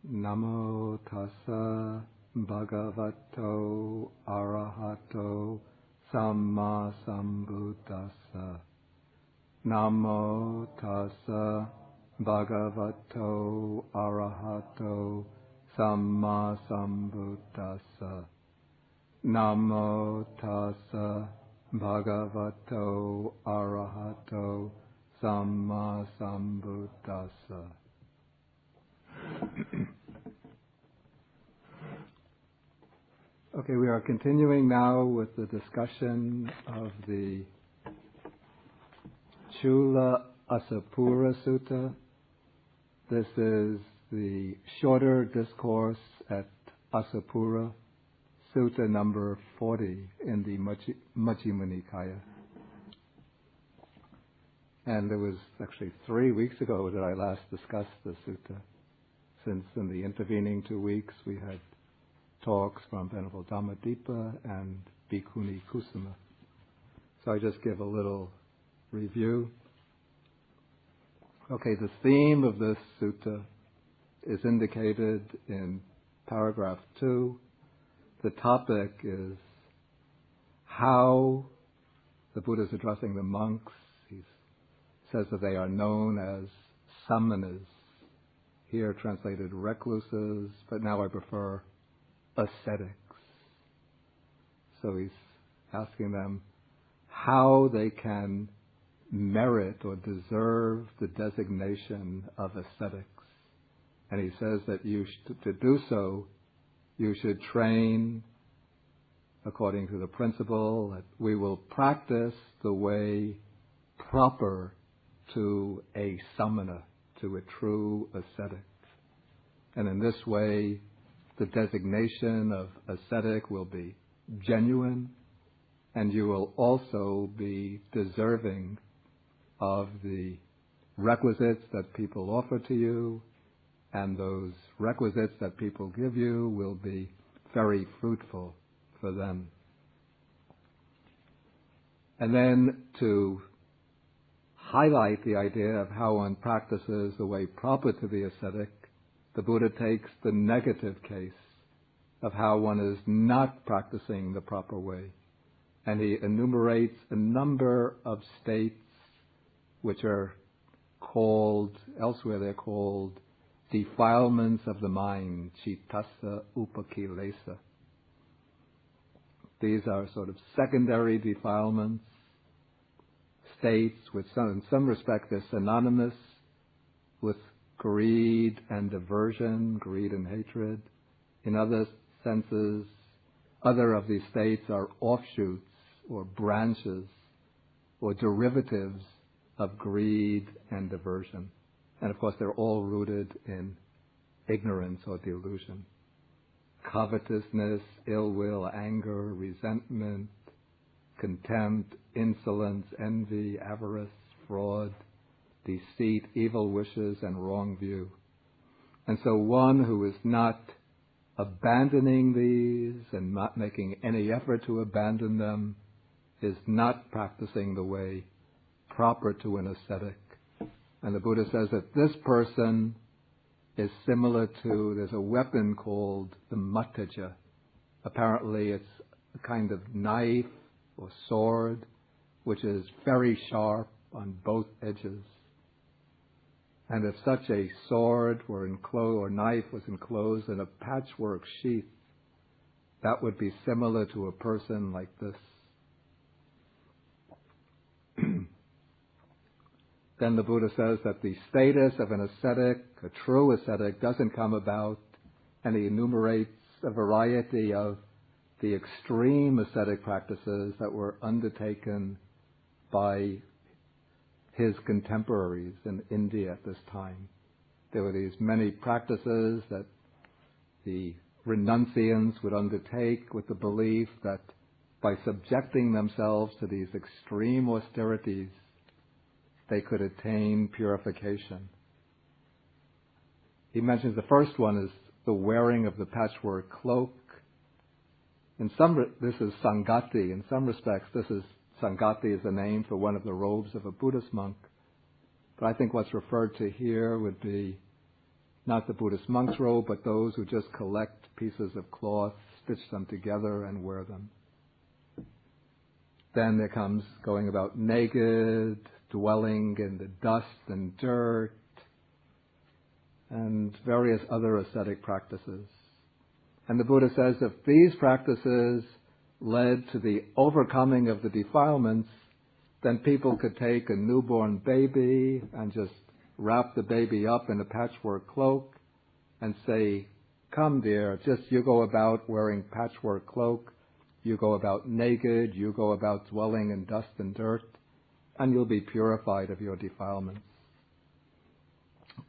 Namo tassa bhagavato arahato samma sambuddhassa. Namo tassa bhagavato arahato samma sambuddhassa. Namo tassa bhagavato arahato samma sambuddhassa. Okay, we are continuing now with the discussion of the Maha Assapura Sutta. This is the shorter discourse at Assapura, Sutta number 40 in the Majjhima Nikaya. And it was actually 3 weeks ago that I last discussed the sutta, since in the intervening 2 weeks we had talks from Venerable Dhammadipa and Bhikkhuni Kusuma. So I just give a little review. Okay, the theme of this sutta is indicated in paragraph 2. The topic is how the Buddha is addressing the monks. He says that they are known as samanas, here translated recluses, but now I prefer ascetics. So he's asking them how they can merit or deserve the designation of ascetics. And he says that to do so, you should train according to the principle that we will practice the way proper to a samana, to a true ascetic. And in this way, the designation of ascetic will be genuine, and you will also be deserving of the requisites that people offer to you, and those requisites that people give you will be very fruitful for them. And then to highlight the idea of how one practices the way proper to the ascetic, the Buddha takes the negative case of how one is not practicing the proper way. And he enumerates a number of states which are called, elsewhere they're called, defilements of the mind, cittassa upakilesa. These are sort of secondary defilements, states which in some respect are synonymous with greed and aversion, greed and hatred. In other senses, other of these states are offshoots or branches or derivatives of greed and aversion. And of course, they're all rooted in ignorance or delusion. Covetousness, ill will, anger, resentment, contempt, insolence, envy, avarice, fraud, deceit, evil wishes, and wrong view. And so one who is not abandoning these and not making any effort to abandon them is not practicing the way proper to an ascetic. And the Buddha says that this person is similar to, there's a weapon called the mattaja. Apparently it's a kind of knife or sword which is very sharp on both edges. And if such a sword were enclosed, or knife was enclosed in a patchwork sheath, that would be similar to a person like this. Then the Buddha says that the status of an ascetic, a true ascetic, doesn't come about, and he enumerates a variety of the extreme ascetic practices that were undertaken by his contemporaries in India at this time. There were these many practices that the renunciants would undertake with the belief that by subjecting themselves to these extreme austerities, they could attain purification. He mentions the first one is the wearing of the patchwork cloak. This is Sangati. In some respects, Sangati is the name for one of the robes of a Buddhist monk. But I think what's referred to here would be not the Buddhist monk's robe, but those who just collect pieces of cloth, stitch them together, and wear them. Then there comes going about naked, dwelling in the dust and dirt, and various other ascetic practices. And the Buddha says if these practices led to the overcoming of the defilements, then people could take a newborn baby and just wrap the baby up in a patchwork cloak and say, "Come, dear, just you go about wearing patchwork cloak, you go about naked, you go about dwelling in dust and dirt, and you'll be purified of your defilements."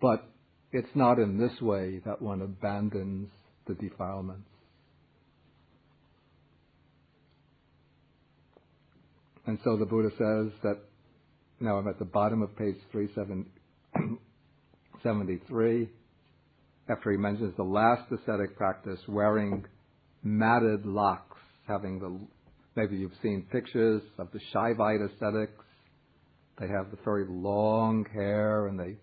But it's not in this way that one abandons the defilements. And so the Buddha says that, now I'm at the bottom of page 373, after he mentions the last ascetic practice, wearing matted locks, having maybe you've seen pictures of the Shaivite ascetics. They have the very long hair and they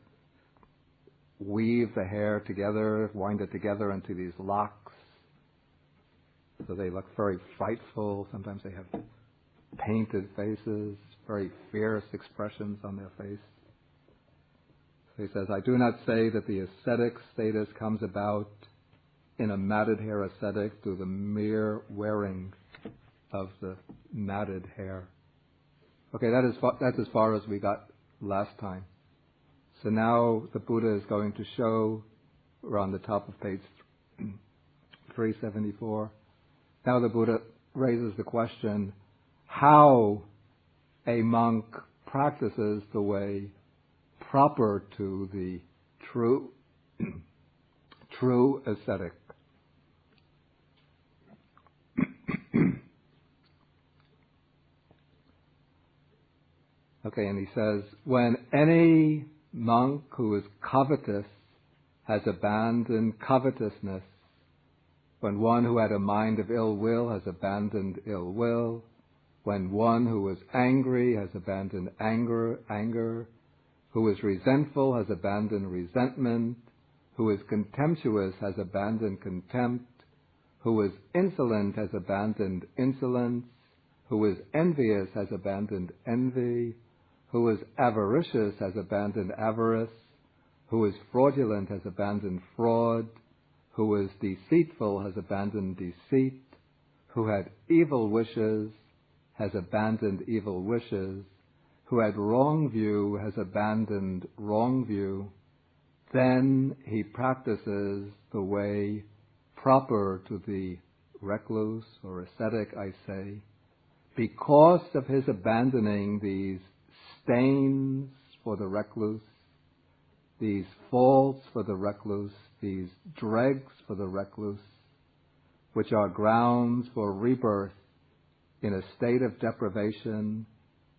weave the hair together, wind it together into these locks. So they look very frightful. Sometimes they have painted faces, very fierce expressions on their face. So he says, I do not say that the ascetic status comes about in a matted hair ascetic through the mere wearing of the matted hair. Okay, that's as far as we got last time. So now the Buddha is going to show, we're on the top of page 374, now the Buddha raises the question, how a monk practices the way proper to the true ascetic. Okay, and he says, when any monk who is covetous has abandoned covetousness, when one who had a mind of ill will has abandoned ill will, when one who is angry has abandoned anger, who is resentful has abandoned resentment, who is contemptuous has abandoned contempt, who is insolent has abandoned insolence, who is envious has abandoned envy, who is avaricious has abandoned avarice, who is fraudulent has abandoned fraud, who is deceitful has abandoned deceit, who had evil wishes has abandoned evil wishes, who had wrong view has abandoned wrong view, then he practices the way proper to the recluse or ascetic, I say, because of his abandoning these stains for the recluse, these faults for the recluse, these dregs for the recluse, which are grounds for rebirth in a state of deprivation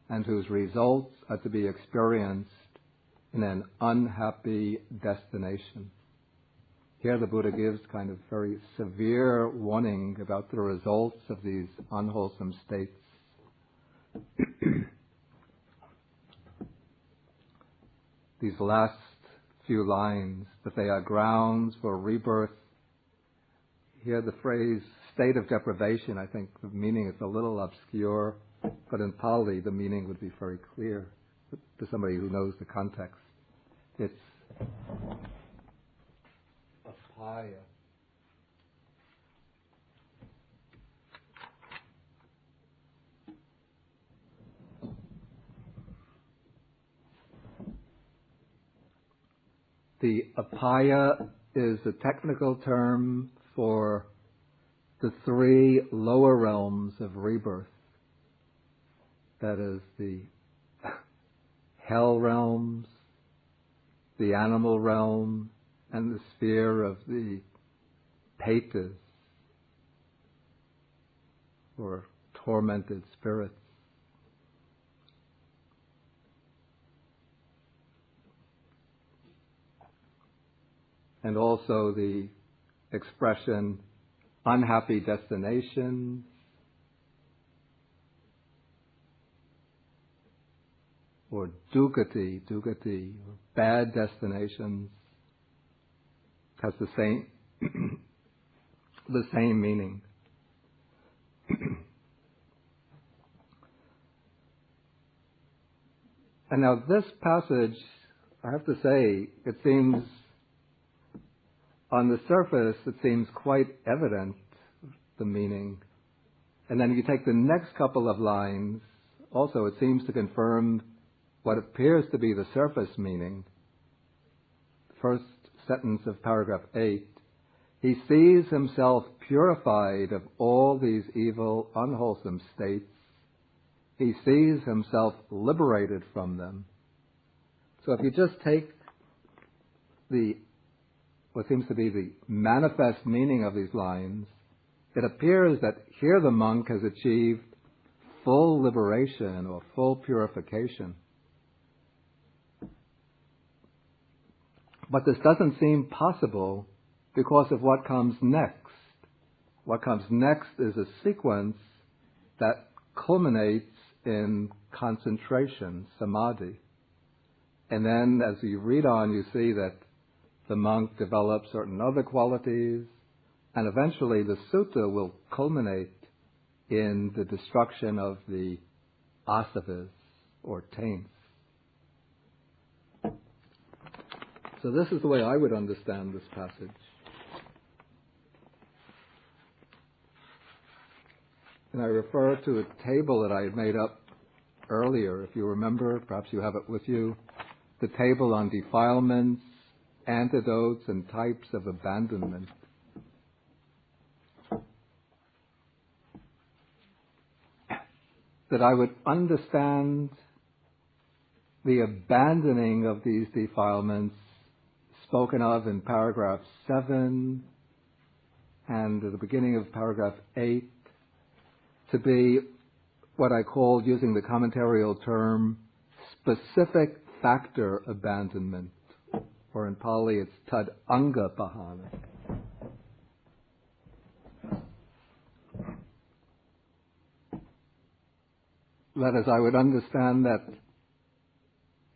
and whose results are to be experienced in an unhappy destination. Here the Buddha gives kind of very severe warning about the results of these unwholesome states. These last few lines, that they are grounds for rebirth. Here the phrase state of deprivation, I think the meaning is a little obscure, but in Pali the meaning would be very clear to somebody who knows the context. It's apaya. The apaya is a technical term for the three lower realms of rebirth. That is the hell realms, the animal realm, and the sphere of the petas, or tormented spirits. And also the expression unhappy destination, or dukati, or bad destinations, has the same the same meaning. And now this passage, I have to say, it seems, on the surface, it seems quite evident, the meaning. And then you take the next couple of lines, also it seems to confirm what appears to be the surface meaning. First sentence of paragraph 8, he sees himself purified of all these evil, unwholesome states. He sees himself liberated from them. So if you just take what seems to be the manifest meaning of these lines, it appears that here the monk has achieved full liberation or full purification. But this doesn't seem possible because of what comes next. What comes next is a sequence that culminates in concentration, samadhi. And then as you read on, you see that the monk develops certain other qualities, and eventually the sutta will culminate in the destruction of the asavas, or taints. So this is the way I would understand this passage. And I refer to a table that I had made up earlier, if you remember, perhaps you have it with you, the table on defilements, antidotes, and types of abandonment. That I would understand the abandoning of these defilements spoken of in paragraph 7 and at the beginning of paragraph 8 to be what I called, using the commentarial term, specific factor abandonment, or in Pali it's tad anga pahana. That is, I would understand that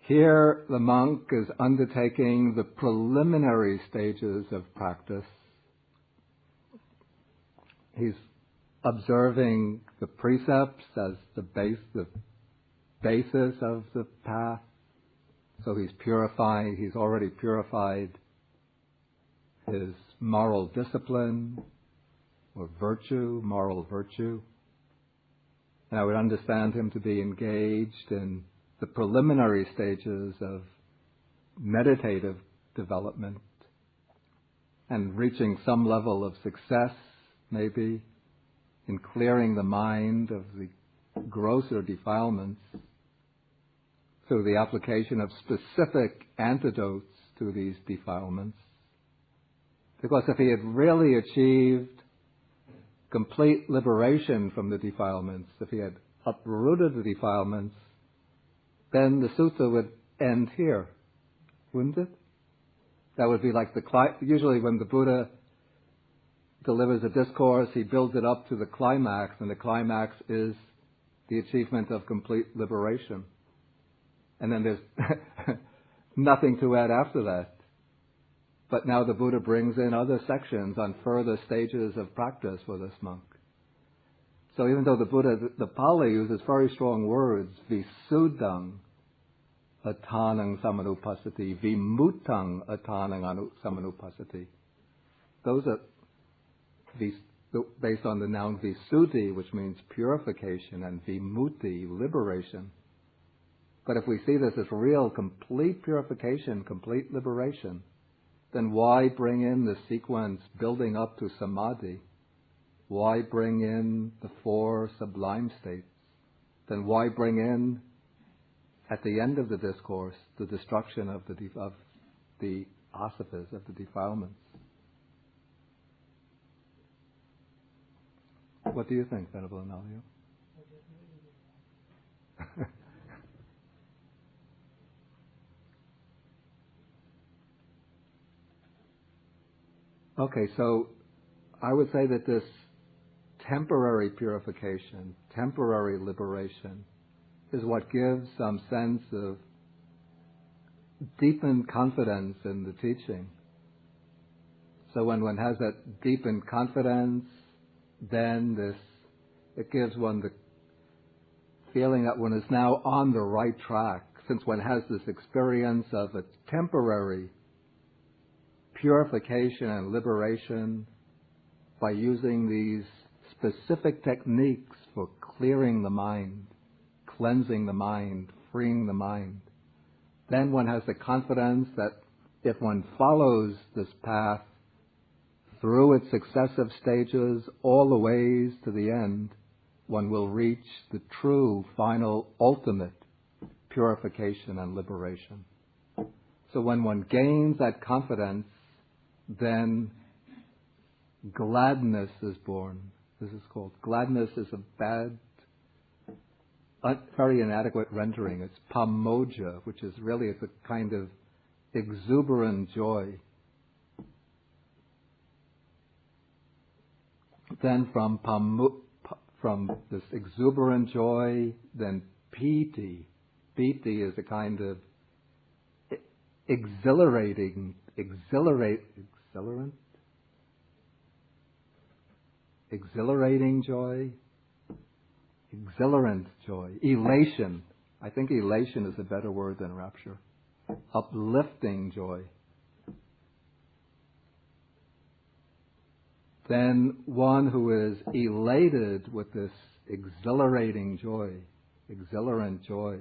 here the monk is undertaking the preliminary stages of practice. He's observing the precepts as the basis of the path. So he's purifying, he's already purified his moral discipline or virtue, moral virtue. And I would understand him to be engaged in the preliminary stages of meditative development and reaching some level of success, maybe, in clearing the mind of the grosser defilements through the application of specific antidotes to these defilements. Because if he had really achieved complete liberation from the defilements, if he had uprooted the defilements, then the sutta would end here, wouldn't it? That would be like usually when the Buddha delivers a discourse, he builds it up to the climax, and the climax is the achievement of complete liberation. And then there's nothing to add after that. But now the Buddha brings in other sections on further stages of practice for this monk. So even though the Pali uses very strong words, visuddhang atanang samanupasati, vimutang atanang samanupasati, those are based on the noun visuddhi, which means purification, and vimutti, liberation. But if we see this as real, complete purification, complete liberation, then why bring in the sequence building up to samadhi? Why bring in the 4 sublime states? Then why bring in, at the end of the discourse, the destruction of the asavas, of the defilements? What do you think, Venerable Analayo? Okay, so I would say that this temporary purification, temporary liberation, is what gives some sense of deepened confidence in the teaching. So when one has that deepened confidence, then it gives one the feeling that one is now on the right track, since one has this experience of a temporary purification and liberation by using these specific techniques for clearing the mind, cleansing the mind, freeing the mind. Then one has the confidence that if one follows this path through its successive stages all the ways to the end, one will reach the true, final, ultimate purification and liberation. So when one gains that confidence, then gladness is born. This is called, gladness is a bad, very inadequate rendering. It's pamoja, which is really, it's a kind of exuberant joy. Then from this exuberant joy, then piti. Piti is a kind of exhilarating joy, exhilarant joy, elation. I think elation is a better word than rapture. Uplifting joy. Then one who is elated with this exhilarating joy, exhilarant joy,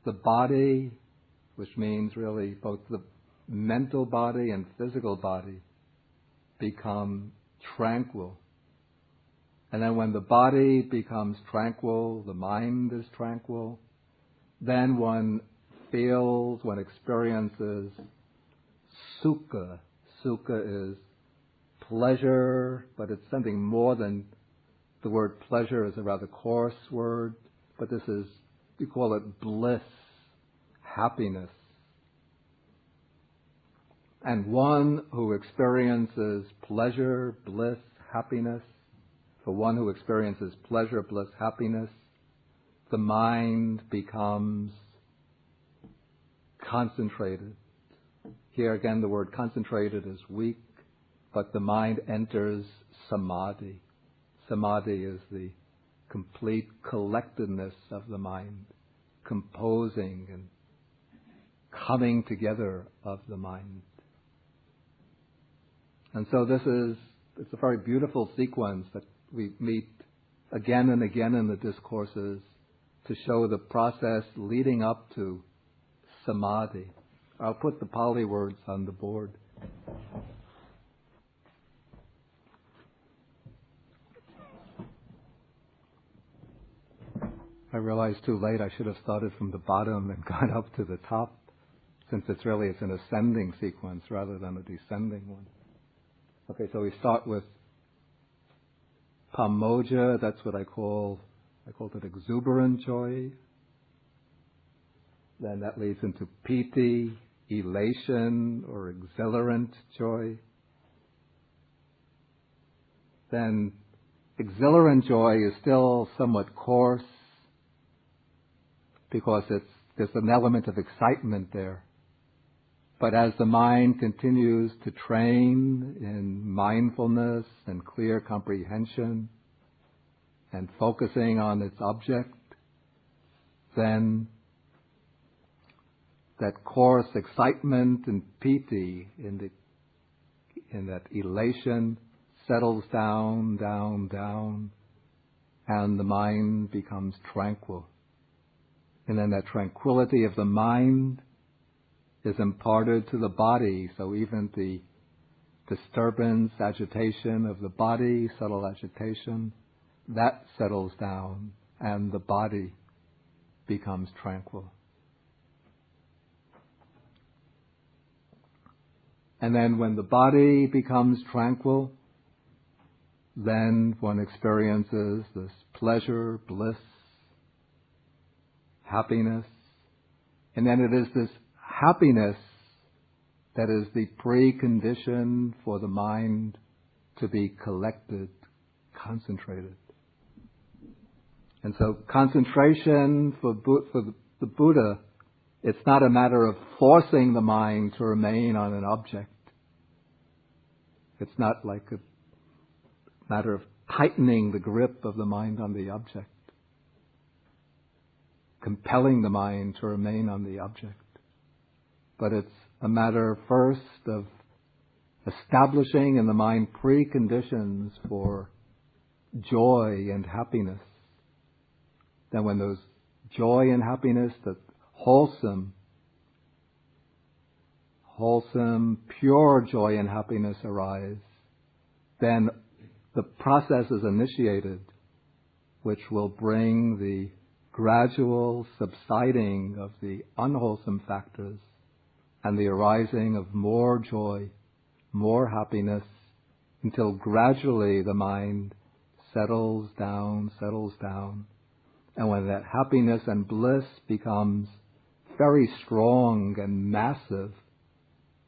the body, which means really both the mental body and physical body, become tranquil. And then when the body becomes tranquil, the mind is tranquil, then one feels, one experiences sukha. Sukha is pleasure, but it's something more than the word pleasure is a rather coarse word, but this is, we call it bliss, happiness. And one who experiences pleasure, bliss, happiness, for one who experiences pleasure, bliss, happiness, the mind becomes concentrated. Here again, the word concentrated is weak, but the mind enters samadhi. Samadhi is the complete collectedness of the mind, composing and coming together of the mind. And so it's a very beautiful sequence that we meet again and again in the discourses to show the process leading up to samadhi. I'll put the Pali words on the board. I realized too late I should have started from the bottom and gone up to the top, since it's an ascending sequence rather than a descending one. Okay, so we start with pamoja, that's what I called it exuberant joy. Then that leads into piti, elation or exhilarant joy. Then exhilarant joy is still somewhat coarse because there's an element of excitement there. But as the mind continues to train in mindfulness and clear comprehension and focusing on its object, then that coarse excitement and piti in that elation settles down, and the mind becomes tranquil. And then that tranquility of the mind is imparted to the body, so even the disturbance, agitation of the body, subtle agitation, that settles down and the body becomes tranquil. And then when the body becomes tranquil, then one experiences this pleasure, bliss, happiness, and then it is this happiness that is the precondition for the mind to be collected, concentrated. And so concentration for the Buddha, it's not a matter of forcing the mind to remain on an object. It's not like a matter of tightening the grip of the mind on the object, compelling the mind to remain on the object. But it's a matter first of establishing in the mind preconditions for joy and happiness. Then when those joy and happiness, that wholesome, pure joy and happiness arise, then the process is initiated which will bring the gradual subsiding of the unwholesome factors and the arising of more joy, more happiness, until gradually the mind settles down. And when that happiness and bliss becomes very strong and massive,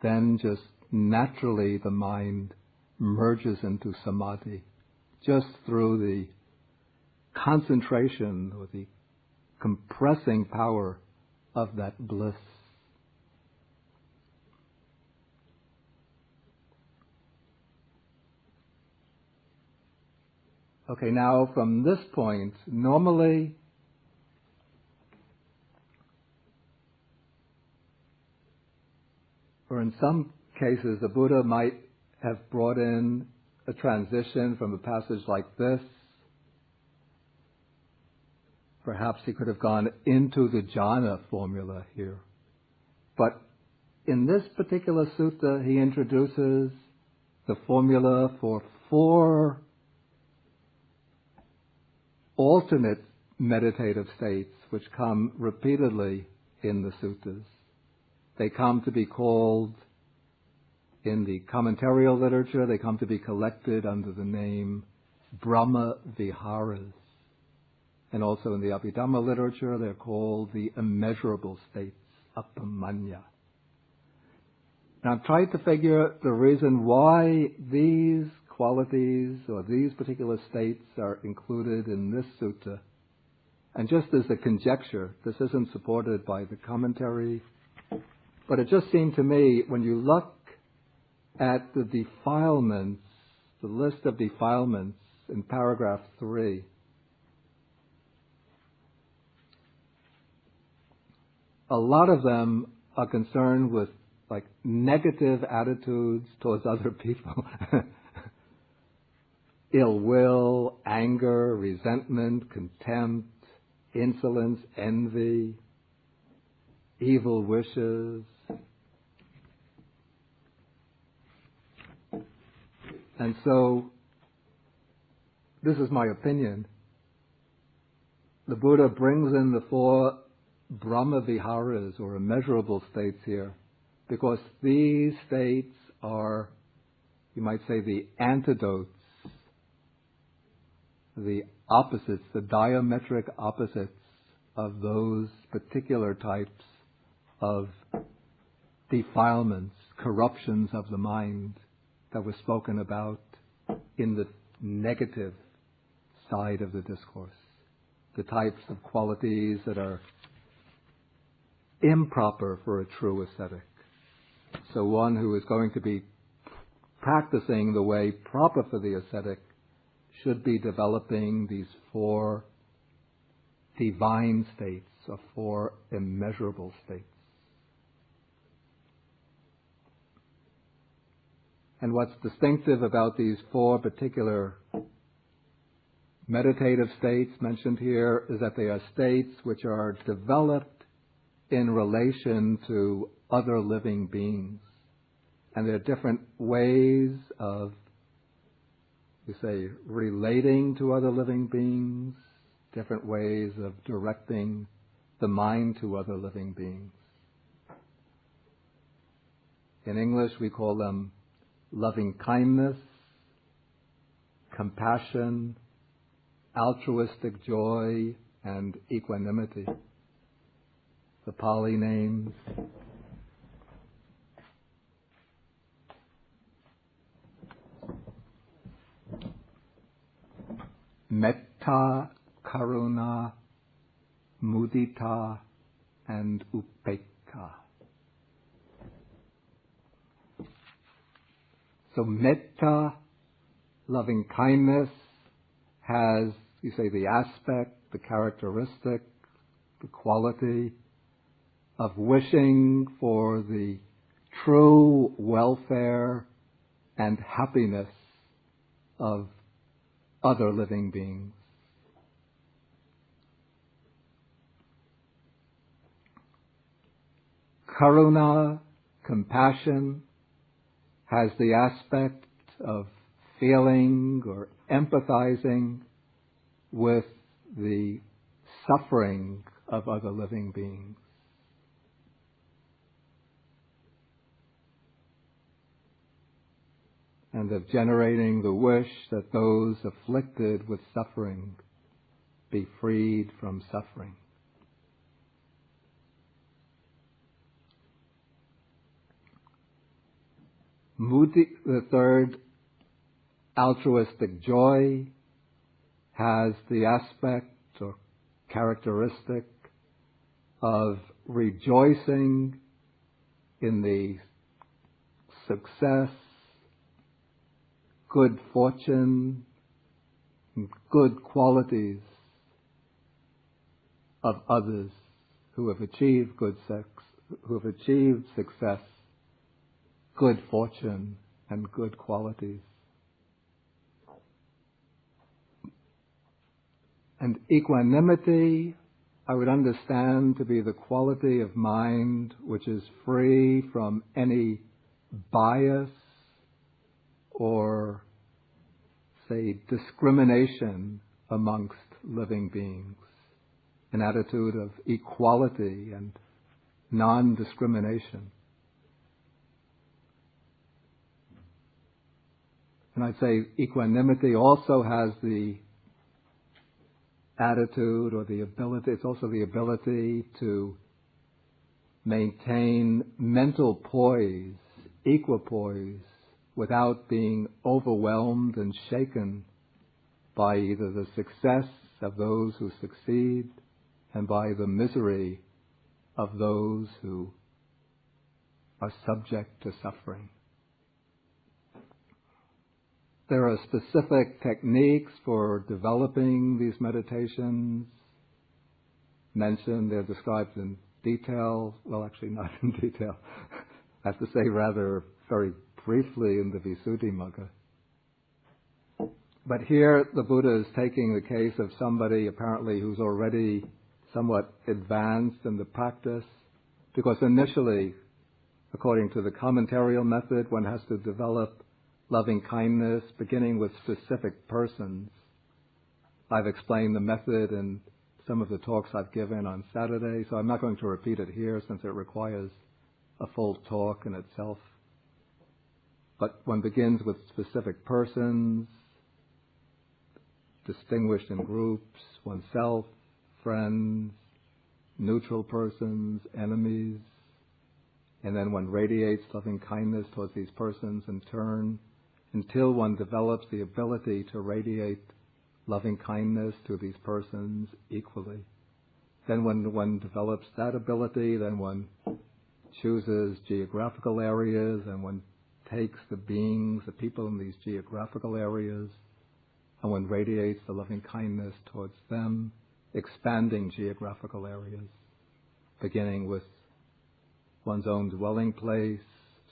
then just naturally the mind merges into samadhi, just through the concentration or the compressing power of that bliss. Okay, now from this point, normally or in some cases the Buddha might have brought in a transition from a passage like this. Perhaps he could have gone into the jhana formula here. But in this particular sutta, he introduces the formula for 4 alternate meditative states which come repeatedly in the suttas. They come to be called, in the commentarial literature, they come to be collected under the name Brahma Viharas. And also in the Abhidhamma literature, they're called the immeasurable states, Appamanya. Now I've tried to figure the reason why these qualities or these particular states are included in this sutta. And just as a conjecture, this isn't supported by the commentary, but it just seemed to me, when you look at the defilements, the list of defilements in paragraph 3, a lot of them are concerned with like negative attitudes towards other people. Ill will, anger, resentment, contempt, insolence, envy, evil wishes. And so, this is my opinion. The Buddha brings in the 4 Brahma Viharas, or immeasurable states here, because these states are, you might say, the antidotes, the opposites, the diametric opposites of those particular types of defilements, corruptions of the mind that were spoken about in the negative side of the discourse. The types of qualities that are improper for a true ascetic. So one who is going to be practicing the way proper for the ascetic should be developing these 4 divine states, or 4 immeasurable states. And what's distinctive about these 4 particular meditative states mentioned here is that they are states which are developed in relation to other living beings. And there are different ways of, you say, relating to other living beings, different ways of directing the mind to other living beings. In English, we call them loving kindness, compassion, altruistic joy, and equanimity. The Pali names. Metta, Karuna, Mudita, and Upekkha. So metta, loving kindness, has, you say, the aspect, the characteristic, the quality of wishing for the true welfare and happiness of other living beings. Karuna, compassion, has the aspect of feeling or empathizing with the suffering of other living beings. And of generating the wish that those afflicted with suffering be freed from suffering. Mudita, the third, altruistic joy, has the aspect or characteristic of rejoicing in the success, good fortune, good qualities of others who have achieved success, good fortune, and good qualities. And equanimity, I would understand to be the quality of mind which is free from any bias or, say, discrimination amongst living beings. An attitude of equality and non-discrimination. And I'd say equanimity also has the attitude or the ability, it's also the ability to maintain mental poise, equipoise, without being overwhelmed and shaken by either the success of those who succeed and by the misery of those who are subject to suffering. There are specific techniques for developing these meditations mentioned. They're described in detail. Well, actually not in detail. I have to say rather very briefly in the Visuddhimagga. But here the Buddha is taking the case of somebody apparently who's already somewhat advanced in the practice, because initially, according to the commentarial method, one has to develop loving kindness, beginning with specific persons. I've explained the method in some of the talks I've given on Saturday, so I'm not going to repeat it here since it requires a full talk in itself. But one begins with specific persons, distinguished in groups, oneself, friends, neutral persons, enemies, and then one radiates loving kindness towards these persons in turn, until one develops the ability to radiate loving kindness to these persons equally. Then when one develops that ability, then one chooses geographical areas and one takes the beings, the people in these geographical areas, and one radiates the loving kindness towards them, expanding geographical areas, beginning with one's own dwelling place,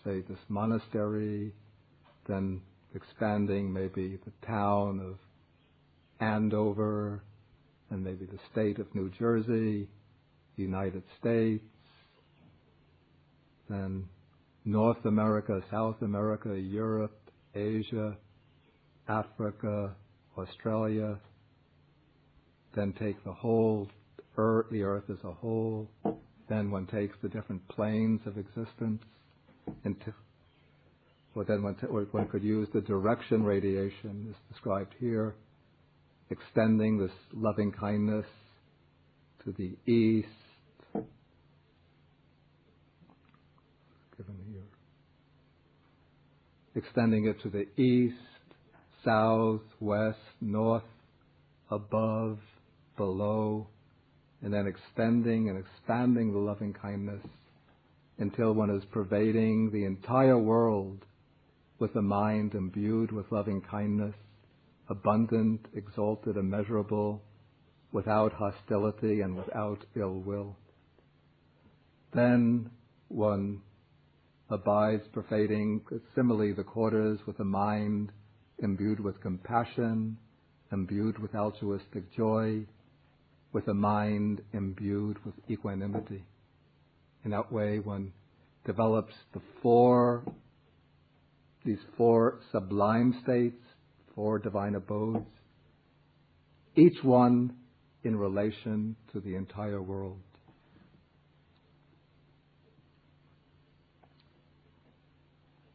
say this monastery, then expanding maybe the town of Andover, and maybe the state of New Jersey, United States, then North America, South America, Europe, Asia, Africa, Australia, then take the whole earth, the earth as a whole, then one takes the different planes of existence, or one could use the direction radiation as described here, extending this loving kindness to the east, given here, extending it to the east, south, west, north, above, below, and then extending and expanding the loving kindness until one is pervading the entire world with a mind imbued with loving kindness, abundant, exalted, immeasurable, without hostility and without ill will. Then one abides pervading similarly the quarters with a mind imbued with compassion, imbued with altruistic joy, with a mind imbued with equanimity. In that way one develops these four sublime states, four divine abodes, each one in relation to the entire world.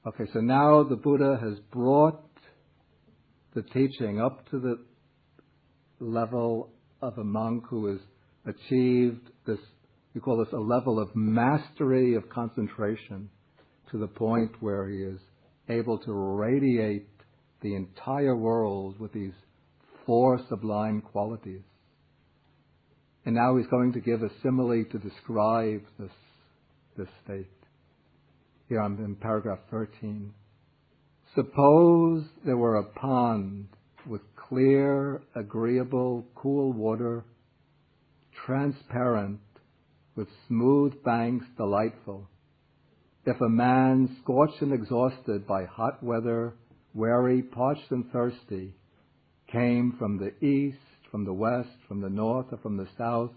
Okay, so now the Buddha has brought the teaching up to the level of a monk who has achieved this, we call this a level of mastery of concentration, to the point where he is able to radiate the entire world with these four sublime qualities. And now he's going to give a simile to describe this state. Here I'm in paragraph 13. Suppose there were a pond with clear, agreeable, cool water, transparent, with smooth banks delightful. If a man, scorched and exhausted by hot weather, weary, parched and thirsty, came from the east, from the west, from the north, or from the south,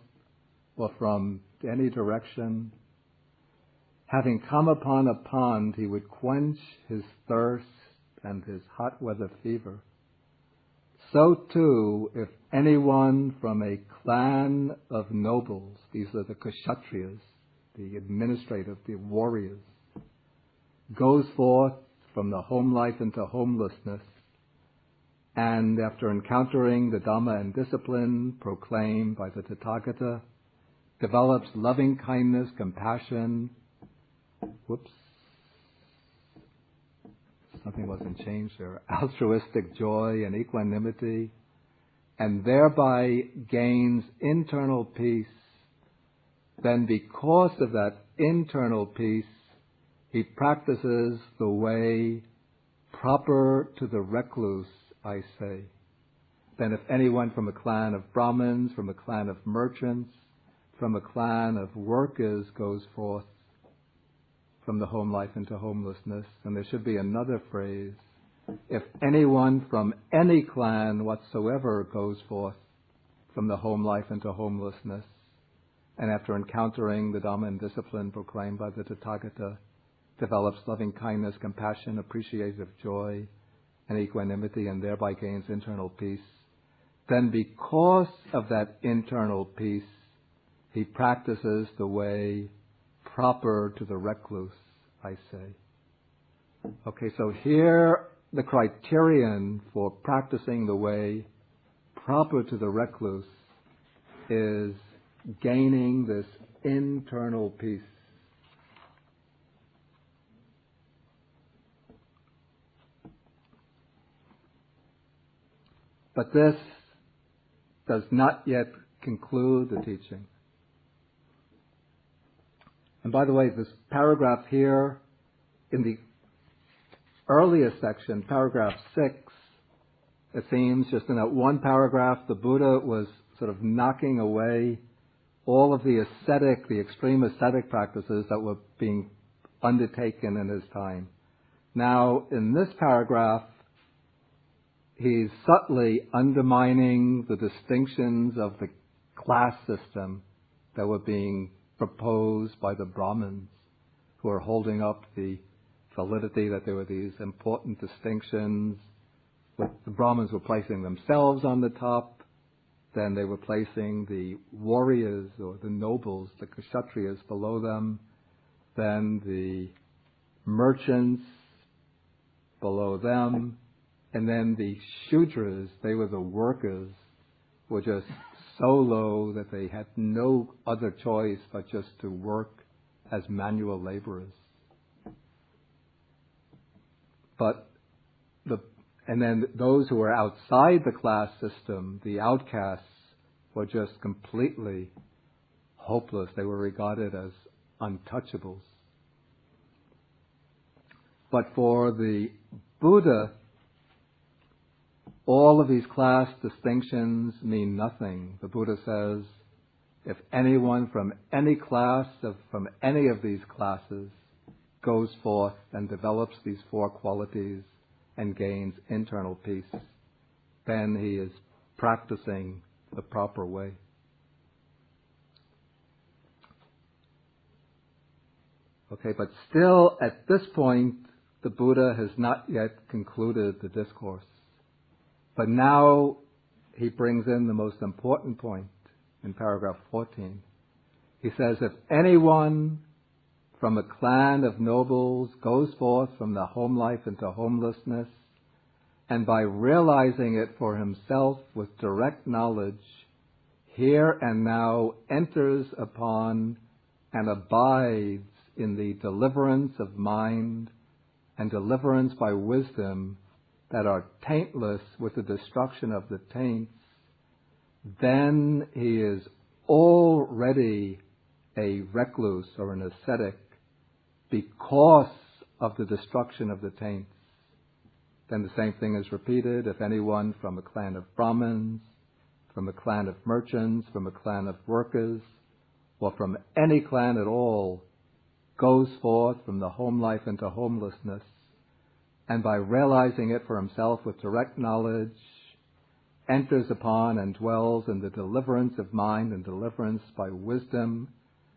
or from any direction, having come upon a pond, he would quench his thirst and his hot weather fever. So too, if anyone from a clan of nobles, these are the kshatriyas, the administrative, the warriors, goes forth from the home life into homelessness, and after encountering the Dhamma and discipline proclaimed by the Tathagata, develops loving kindness, compassion, something wasn't changed there, altruistic joy and equanimity, and thereby gains internal peace, then because of that internal peace, he practices the way proper to the recluse, I say. Then if anyone from a clan of Brahmins, from a clan of merchants, from a clan of workers goes forth from the home life into homelessness, and there should be another phrase, if anyone from any clan whatsoever goes forth from the home life into homelessness, and after encountering the Dhamma and discipline proclaimed by the Tathagata, develops loving kindness, compassion, appreciative joy, and equanimity, and thereby gains internal peace, then because of that internal peace, he practices the way proper to the recluse, I say. Okay, so here the criterion for practicing the way proper to the recluse is gaining this internal peace. But this does not yet conclude the teaching. And by the way, this paragraph here, in the earliest section, paragraph 6, it seems just in that one paragraph, the Buddha was sort of knocking away all of the extreme ascetic practices that were being undertaken in his time. Now, in this paragraph, he's subtly undermining the distinctions of the class system that were being proposed by the Brahmins, who are holding up the validity that there were these important distinctions. The Brahmins were placing themselves on the top, then they were placing the warriors or the nobles, the kshatriyas, below them, then the merchants below them, and then the shudras, they were the workers, were just so low that they had no other choice but just to work as manual laborers. And then those who were outside the class system, the outcasts, were just completely hopeless. They were regarded as untouchables. But for the Buddha, all of these class distinctions mean nothing. The Buddha says, if anyone from any class, from any of these classes, goes forth and develops these four qualities and gains internal peace, then he is practicing the proper way. Okay, but still at this point, the Buddha has not yet concluded the discourse. But now he brings in the most important point in paragraph 14. He says, if anyone from a clan of nobles goes forth from the home life into homelessness, and by realizing it for himself with direct knowledge, here and now enters upon and abides in the deliverance of mind and deliverance by wisdom that are taintless with the destruction of the taints, then he is already a recluse or an ascetic because of the destruction of the taints. Then the same thing is repeated. If anyone from a clan of Brahmins, from a clan of merchants, from a clan of workers, or from any clan at all, goes forth from the home life into homelessness, and by realizing it for himself with direct knowledge, enters upon and dwells in the deliverance of mind and deliverance by wisdom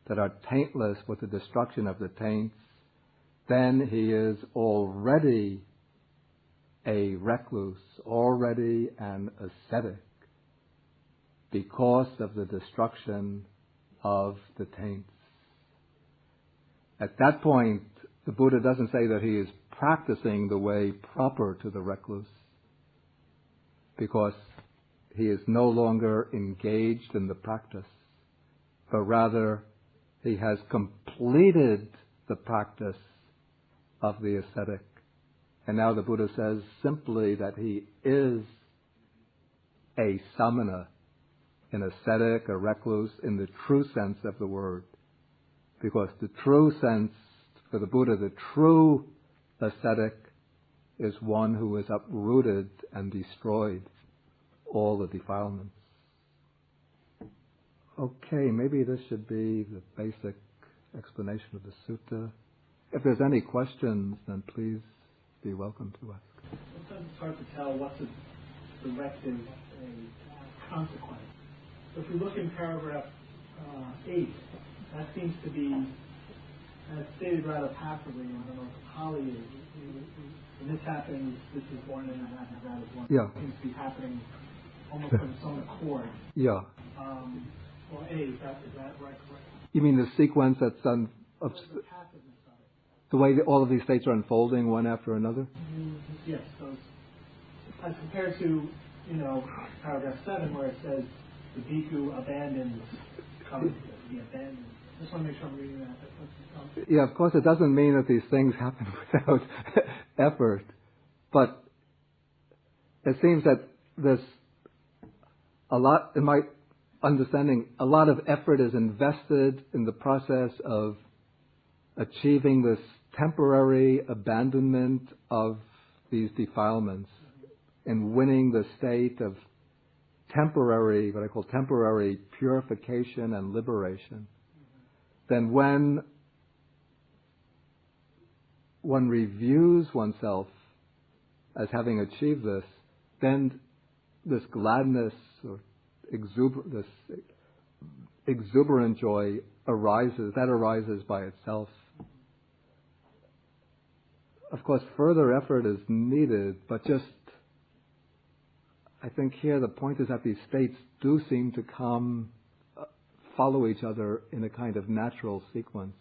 that are taintless with the destruction of the taints, then he is already a recluse, already an ascetic, because of the destruction of the taints. At that point, the Buddha doesn't say that he is practicing the way proper to the recluse, because he is no longer engaged in the practice, but rather he has completed the practice of the ascetic. And now the Buddha says simply that he is a samana, an ascetic, a recluse, in the true sense of the word. Because the true sense, for the Buddha, the true ascetic is one who has uprooted and destroyed all the defilements. Okay, maybe this should be the basic explanation of the sutta. If there's any questions, then please be welcome to ask. Sometimes it's hard to tell what's a directive, a consequence. So if we look in paragraph 8, that seems to be, and it's stated rather passively, I don't know if Pali is, when this happens, this is born and that is born. Yeah. It seems to be happening almost of its own accord. Yeah. Well, is that right? You mean the sequence that's done of the passiveness of it. the way that all of these states are unfolding one after another? Yes. So as compared to, paragraph 7 where it says the bhikkhu abandons, he abandons. I just want to make sure I'm reading that. Yeah, of course it doesn't mean that these things happen without effort, but it seems that there's a lot, in my understanding, a lot of effort is invested in the process of achieving this temporary abandonment of these defilements and winning the state of temporary, what I call temporary purification and liberation. Then when one reviews oneself as having achieved this, then this gladness or this exuberant joy arises by itself. Of course, further effort is needed, but I think here the point is that these states do seem to follow each other in a kind of natural sequence.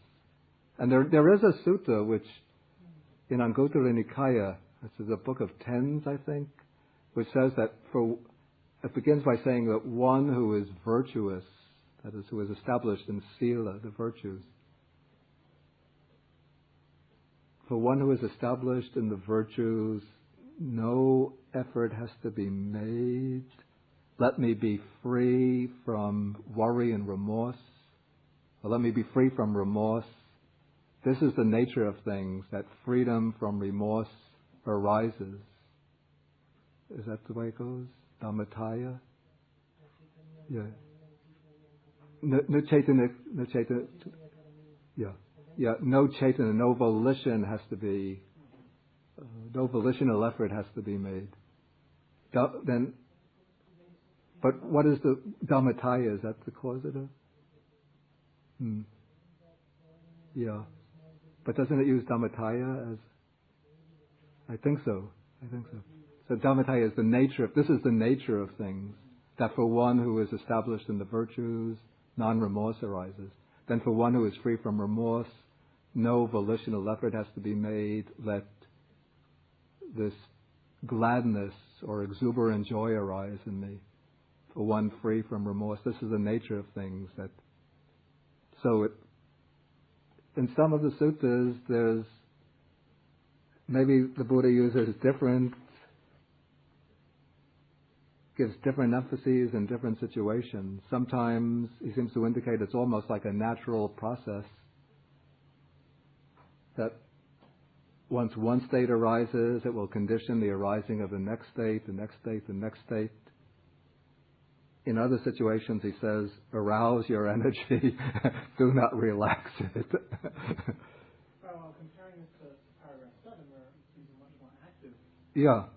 And there is a sutta which, in Anguttara Nikaya, this is a book of tens, I think, which says that it begins by saying that one who is virtuous, that is, who is established in sila, the virtues, for one who is established in the virtues, no effort has to be made. Let me be free from worry and remorse. Or let me be free from remorse this is the nature of things, that freedom from remorse arises. Is that the way it goes? Dhammataya? Yeah. No chaitanya, yeah, no chaitanya, no volition has to be, no volitional effort has to be made. Then, but what is the Dhammataya? Is that the causative? Yeah. But doesn't it use Dhammataya as? I think so. So Dhammataya is the nature of, this is the nature of things. That for one who is established in the virtues, non-remorse arises. Then for one who is free from remorse, no volitional effort has to be made. Let this gladness or exuberant joy arise in me. For one free from remorse, this is the nature of things. In some of the suttas, there's maybe the Buddha uses gives different emphases in different situations. Sometimes he seems to indicate it's almost like a natural process that once one state arises, it will condition the arising of the next state, the next state, the next state. In other situations, he says, arouse your energy, do not relax it. Well, comparing this to paragraph 7, where it seems much more active. Yeah.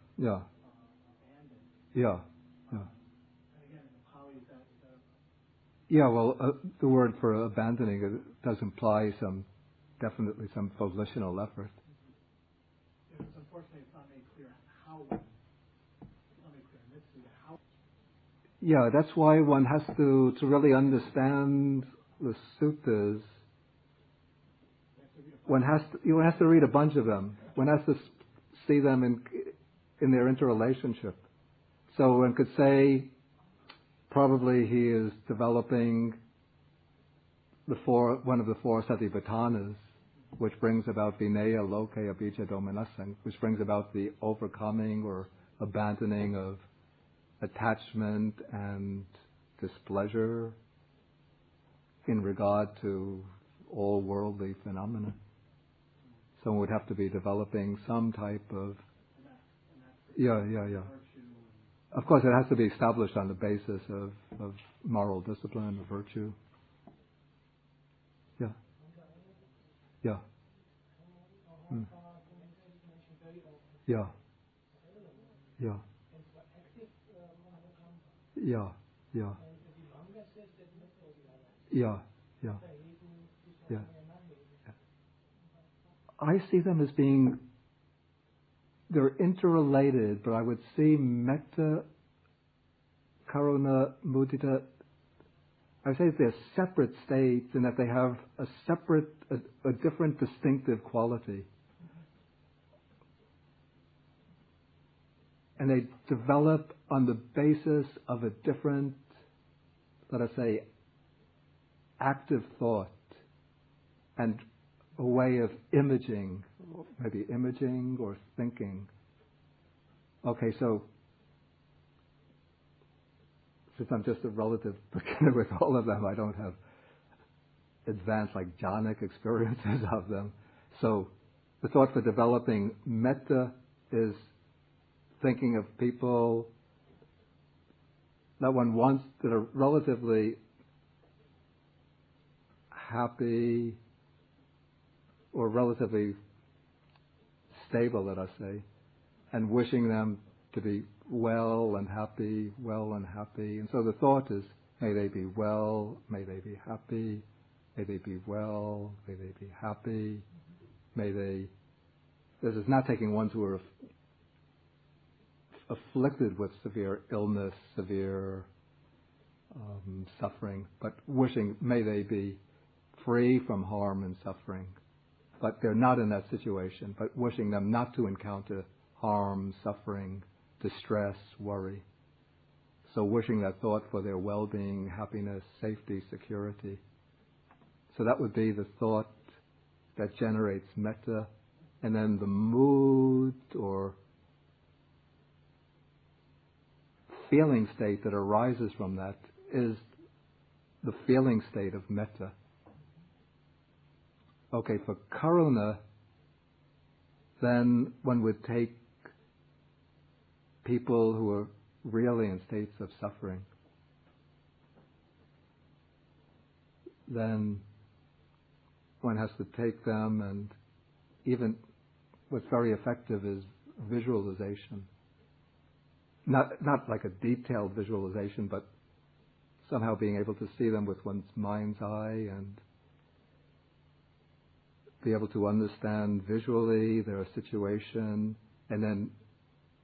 Yeah, well, the word for abandoning it does imply definitely some volitional effort. Unfortunately, it's not made clear how. Yeah, that's why one has to really understand the suttas. One has to read a bunch of them. One has to see them in their interrelationship. So one could say, probably he is developing one of the four satipatthānas, which brings about vinaya, lokaya, bija, domanassa, which brings about the overcoming or abandoning of attachment and displeasure in regard to all worldly phenomena. So one would have to be developing some type of Of course, it has to be established on the basis of moral discipline, of virtue. Yeah. Yeah. Yeah. Yeah. Yeah. Yeah. Yeah. Yeah. Yeah. I see them as being, they're interrelated, but I would see metta, karuna, mudita, I would say they're separate states in that they have a different distinctive quality. And they develop on the basis of a different, let us say, active thought and a way of imaging, maybe imaging or thinking. Okay, so since I'm just a relative beginner with all of them, I don't have advanced like jhanic experiences of them. So the thought for developing metta is thinking of people that one wants, that are relatively happy or relatively stable, let us say, and wishing them to be well and happy. And so the thought is, may they be well, may they be happy, may they be well, may they be happy, this is not taking ones who are afflicted with severe illness, severe suffering, but wishing, may they be free from harm and suffering. But they're not in that situation, but wishing them not to encounter harm, suffering, distress, worry. So wishing that thought for their well-being, happiness, safety, security. So that would be the thought that generates metta. And then the mood or feeling state that arises from that is the feeling state of metta. okay, for karuna, then one would take people who are really in states of suffering. Then one has to take them, and even what's very effective is visualization. Not like a detailed visualization, but somehow being able to see them with one's mind's eye and be able to understand visually their situation, and then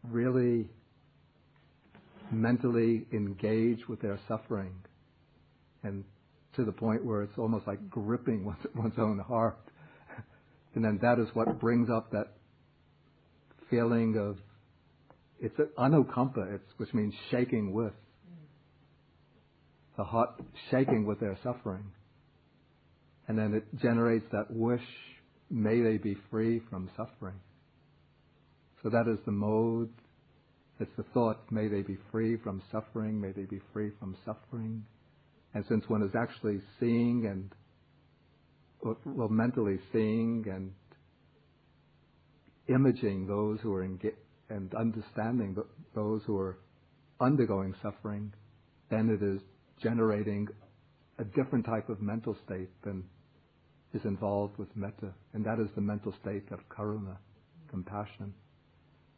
really mentally engage with their suffering, and to the point where it's almost like gripping one's own heart. And then that is what brings up that feeling of, it's anukampa, which means shaking with. The heart shaking with their suffering. And then it generates that wish, may they be free from suffering. So that is the mode. It's the thought, may they be free from suffering, may they be free from suffering. And since one is actually seeing and, well, mentally seeing and imaging those who are and understanding those who are undergoing suffering, then it is generating a different type of mental state than is involved with metta. And that is the mental state of karuna, compassion.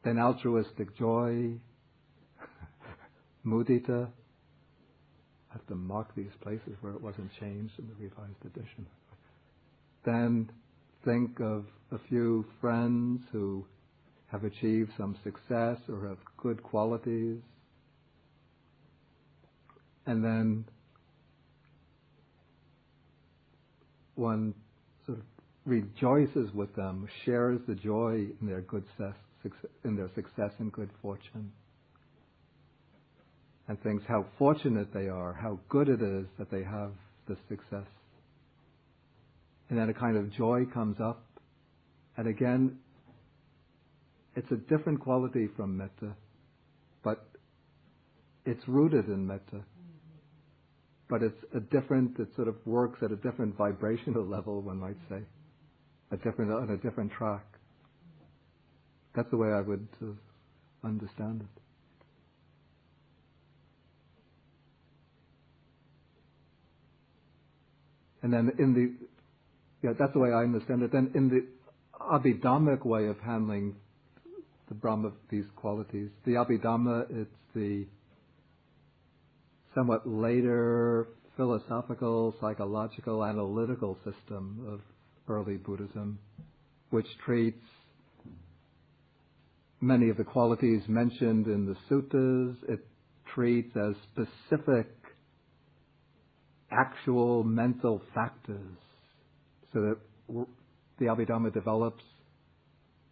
Then altruistic joy, mudita. I have to mark these places where it wasn't changed in the revised edition. Then think of a few friends who have achieved some success or have good qualities. And then one sort of rejoices with them, shares the joy in their success and good fortune. And thinks how fortunate they are, how good it is that they have this success. And then a kind of joy comes up. And again, it's a different quality from metta, but it's rooted in metta. But it sort of works at a different vibrational level, one might say, on a different track. That's the way I would understand it. And then that's the way I understand it. Then in the Abhidhammic way of handling the Brahma, these qualities, the Abhidhamma, it's the somewhat later philosophical, psychological, analytical system of early Buddhism, which treats many of the qualities mentioned in the suttas. It treats as specific actual mental factors, so that the Abhidhamma develops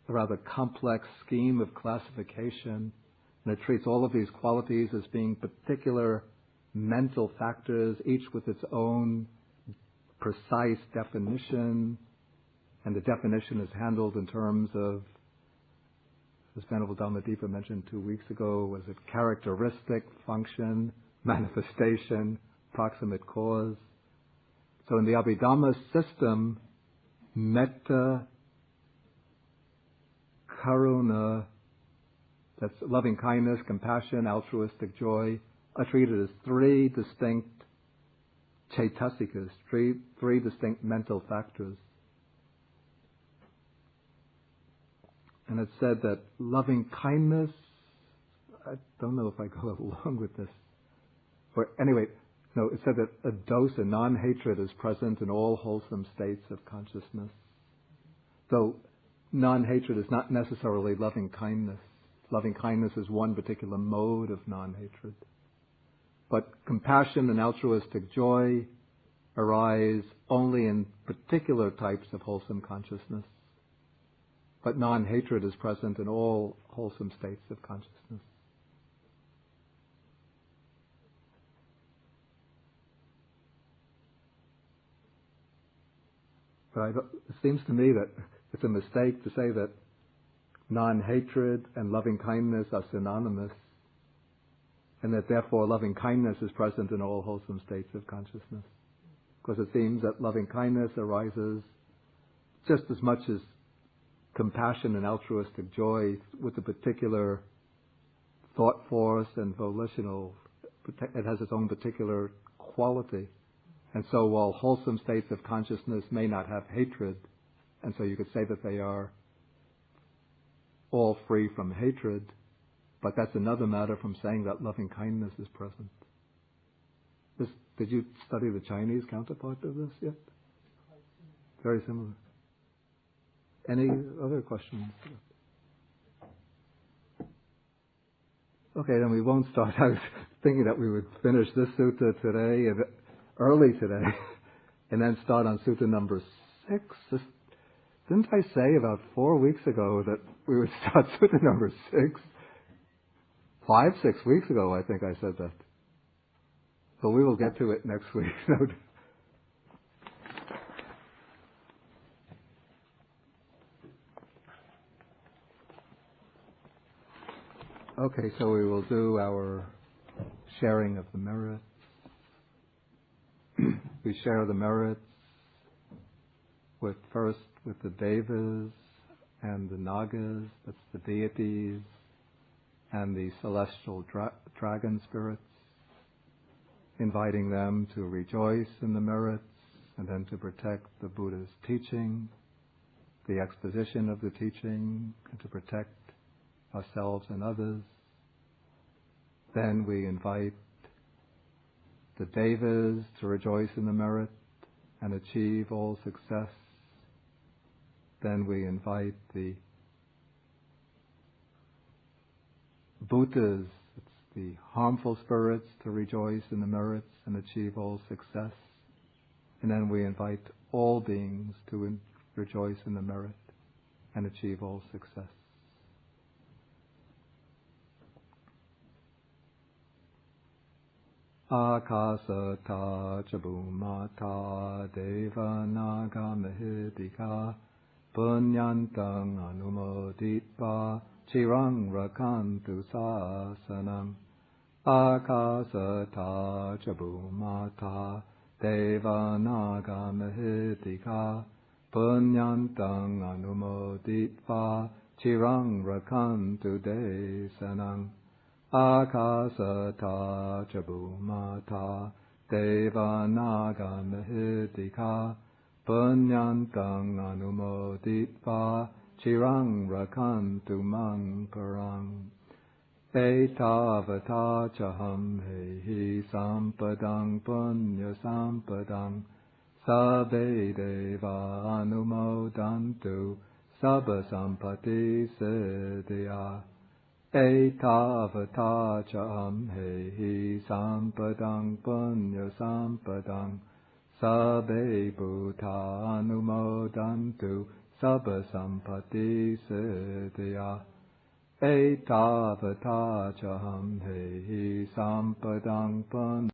a rather complex scheme of classification, and it treats all of these qualities as being particular mental factors, each with its own precise definition, and the definition is handled in terms of, as Venerable Dhammadeva mentioned 2 weeks ago, was it characteristic, function, manifestation, proximate cause. So in the Abhidhamma system, metta, karuna, that's loving kindness, compassion, altruistic joy, are treated as three distinct chaitasikas, three distinct mental factors. And it's said that loving kindness, I don't know if I go along with this, or anyway, no, it said that a dosa, non-hatred, is present in all wholesome states of consciousness. So non-hatred is not necessarily loving kindness. Loving kindness is one particular mode of non-hatred. But compassion and altruistic joy arise only in particular types of wholesome consciousness. But non-hatred is present in all wholesome states of consciousness. But it seems to me that it's a mistake to say that non-hatred and loving kindness are synonymous, and that therefore loving kindness is present in all wholesome states of consciousness. Because it seems that loving kindness arises just as much as compassion and altruistic joy with a particular thought force and volitional, it has its own particular quality. And so while wholesome states of consciousness may not have hatred, and so you could say that they are all free from hatred, but that's another matter from saying that loving kindness is present. Did you study the Chinese counterpart of this yet? Very similar. Any other questions? Okay, then we won't start. I was thinking that we would finish this sutta today, early today, and then start on sutta number 6. Didn't I say about 4 weeks ago that we would start sutta number 6? 5, 6 weeks ago, I think I said that. So we will get to it next week. Okay, so we will do our sharing of the merits. We share the merits first with the devas and the nagas, that's the deities, and the celestial dragon spirits, inviting them to rejoice in the merits and then to protect the Buddha's teaching, the exposition of the teaching, and to protect ourselves and others. Then we invite the devas to rejoice in the merit and achieve all success. Then we invite the bhutas, it's the harmful spirits, to rejoice in the merits and achieve all success. And then we invite all beings to rejoice in the merit and achieve all success. Akasata chabumata deva naga mahidika punyantang anumoditva chirang rakantu sasanam. Akasata chabumata deva naga mahidika punyantang anumoditva chirang rakantu desanam. Akasata chabumata deva naga mahidika punyantang anumoditva chirang rakantu mang parang. Etavata chaham hehi sampadang punya sampadang sabbe deva anumodantu sabba sampati siddhya. Etavata cham hehi sampadang punya sampadang sabbe bhuta anumodantu sabba sampati siddhya. Etavata cham hehi sampadang punya